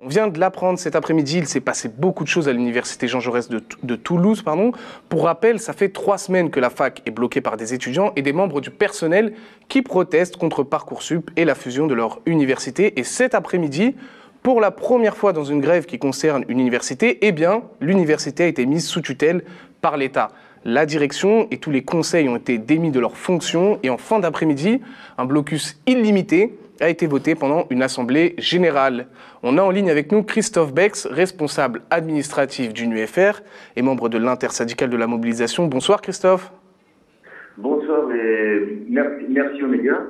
On vient de l'apprendre cet après-midi, il s'est passé beaucoup de choses à l'université Jean Jaurès de Toulouse. Pour rappel, ça fait 3 semaines que la fac est bloquée par des étudiants et des membres du personnel qui protestent contre Parcoursup et la fusion de leur université. Et cet après-midi, pour la première fois dans une grève qui concerne une université, l'université a été mise sous tutelle par l'État. La direction et tous les conseils ont été démis de leurs fonctions et en fin d'après-midi, un blocus illimité a été voté pendant une assemblée générale. On a en ligne avec nous Christophe Bex, responsable administratif d'UNUFR et membre de l'intersyndicale de la mobilisation. Bonsoir Christophe. Bonsoir et merci aux médias.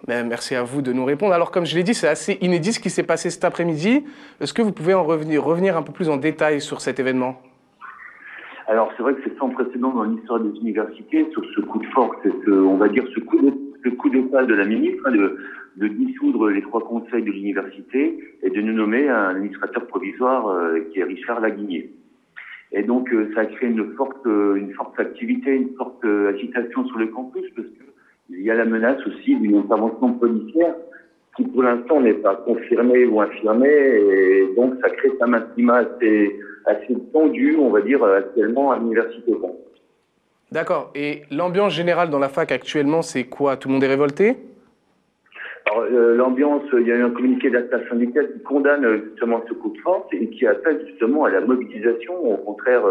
Merci à vous de nous répondre. Alors comme je l'ai dit, c'est assez inédit ce qui s'est passé cet après-midi. Est-ce que vous pouvez en revenir un peu plus en détail sur cet événement ? Alors c'est vrai que c'est sans précédent dans l'histoire des universités sur ce coup de force, on va dire ce coup d'état de la ministre de dissoudre les 3 conseils de l'université et de nous nommer un administrateur provisoire qui est Richard Laguinier. Et donc ça a créé une forte activité, une forte agitation sur le campus parce qu'il y a la menace aussi d'une intervention policière qui pour l'instant n'est pas confirmée ou infirmée et donc ça crée un climat assez tendu, on va dire, actuellement à l'université. D'accord. Et l'ambiance générale dans la fac actuellement, c'est quoi ? Tout le monde est révolté ? Alors, l'ambiance, il y a eu un communiqué d'intersyndicale qui condamne justement ce coup de force et qui appelle justement à la mobilisation, au contraire,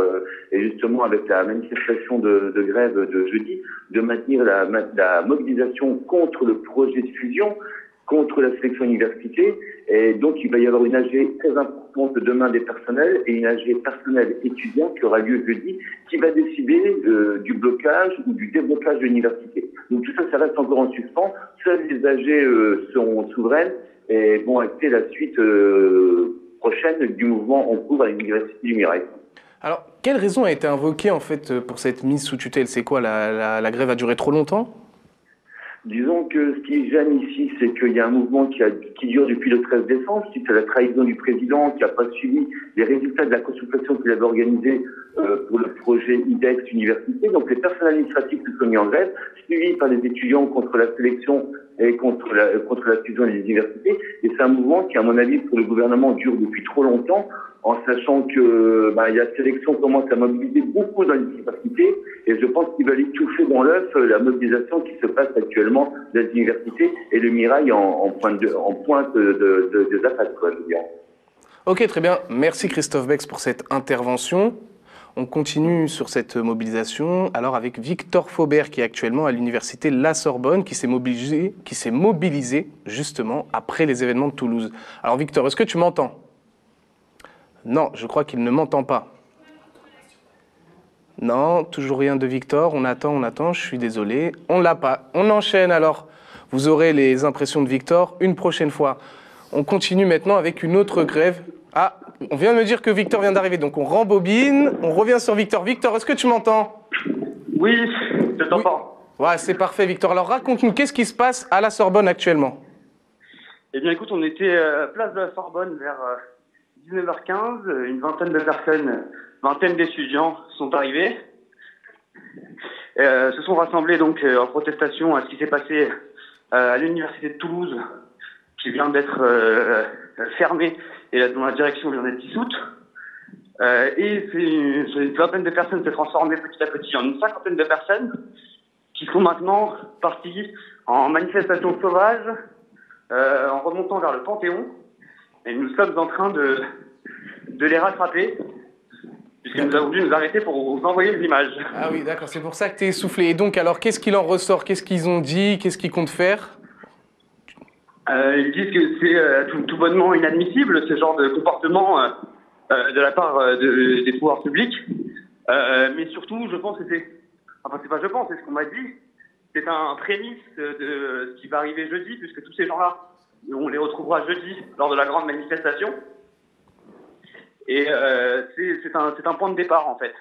et justement avec la manifestation de grève de jeudi, de maintenir la mobilisation contre le projet de fusion, contre la sélection université. Et donc, il va y avoir une AG très importante demain des personnels et une AG personnel étudiant qui aura lieu jeudi, qui va décider du blocage ou du déblocage de l'université. Donc, tout ça, ça reste encore en suspens. Seules les AG sont souveraines et vont acter la suite prochaine du mouvement en cours à l'université du Mirail. Alors, quelle raison a été invoquée en fait pour cette mise sous tutelle ? C'est quoi, la grève a duré trop longtemps ? Disons que ce qui gêne ici, c'est qu'il y a un mouvement qui dure depuis le 13 décembre, suite à la trahison du président qui n'a pas suivi les résultats de la consultation qu'il avait organisée pour le projet IDEX Université. Donc les personnels administratifs se sont mis en grève, suivis par les étudiants contre la sélection et contre la fusion des universités. Et c'est un mouvement qui, à mon avis, pour le gouvernement, dure depuis trop longtemps, en sachant que la sélection commence à mobiliser beaucoup dans les universités. Et je pense qu'ils veulent étouffer dans l'œuf la mobilisation qui se passe actuellement dans les universités et le Mirail en pointe des attaques, quoi, je veux dire. Ok, très bien. Merci Christophe Bex pour cette intervention. On continue sur cette mobilisation alors avec Victor Faubert qui est actuellement à l'université La Sorbonne qui s'est mobilisé justement après les événements de Toulouse. Alors Victor, est-ce que tu m'entends ? Non, je crois qu'il ne m'entend pas. Non, toujours rien de Victor. On attend, je suis désolé. On l'a pas. On enchaîne alors. Vous aurez les impressions de Victor une prochaine fois. On continue maintenant avec une autre grève. Ah, on vient de me dire que Victor vient d'arriver, donc on rembobine, on revient sur Victor. Victor, est-ce que tu m'entends ? Oui, je t'entends. Oui. Ouais, c'est parfait Victor. Alors raconte-nous, qu'est-ce qui se passe à la Sorbonne actuellement ? Eh bien écoute, on était place de la Sorbonne vers 19h15, une vingtaine de personnes, vingtaine d'étudiants sont arrivés, se sont rassemblés donc en protestation à ce qui s'est passé à l'université de Toulouse, qui vient d'être fermée et dont la direction vient d'être dissoute. Et une vingtaine de personnes s'est transformée petit à petit en une cinquantaine de personnes qui sont maintenant parties en manifestation sauvage, en remontant vers le Panthéon. Et nous sommes en train de les rattraper, puisqu'il nous a voulu nous arrêter pour vous envoyer les images. Ah oui, d'accord, c'est pour ça que tu es essoufflé. Et donc, alors, qu'est-ce qu'il en ressort ? Qu'est-ce qu'ils ont dit ? Qu'est-ce qu'ils comptent faire ? Ils disent que c'est tout bonnement inadmissible, ce genre de comportement de la part des pouvoirs publics. Mais surtout, je pense que c'est ce qu'on m'a dit, c'est un prémisse de ce qui va arriver jeudi, puisque tous ces gens-là, on les retrouvera jeudi lors de la grande manifestation. Et c'est un point de départ, en fait.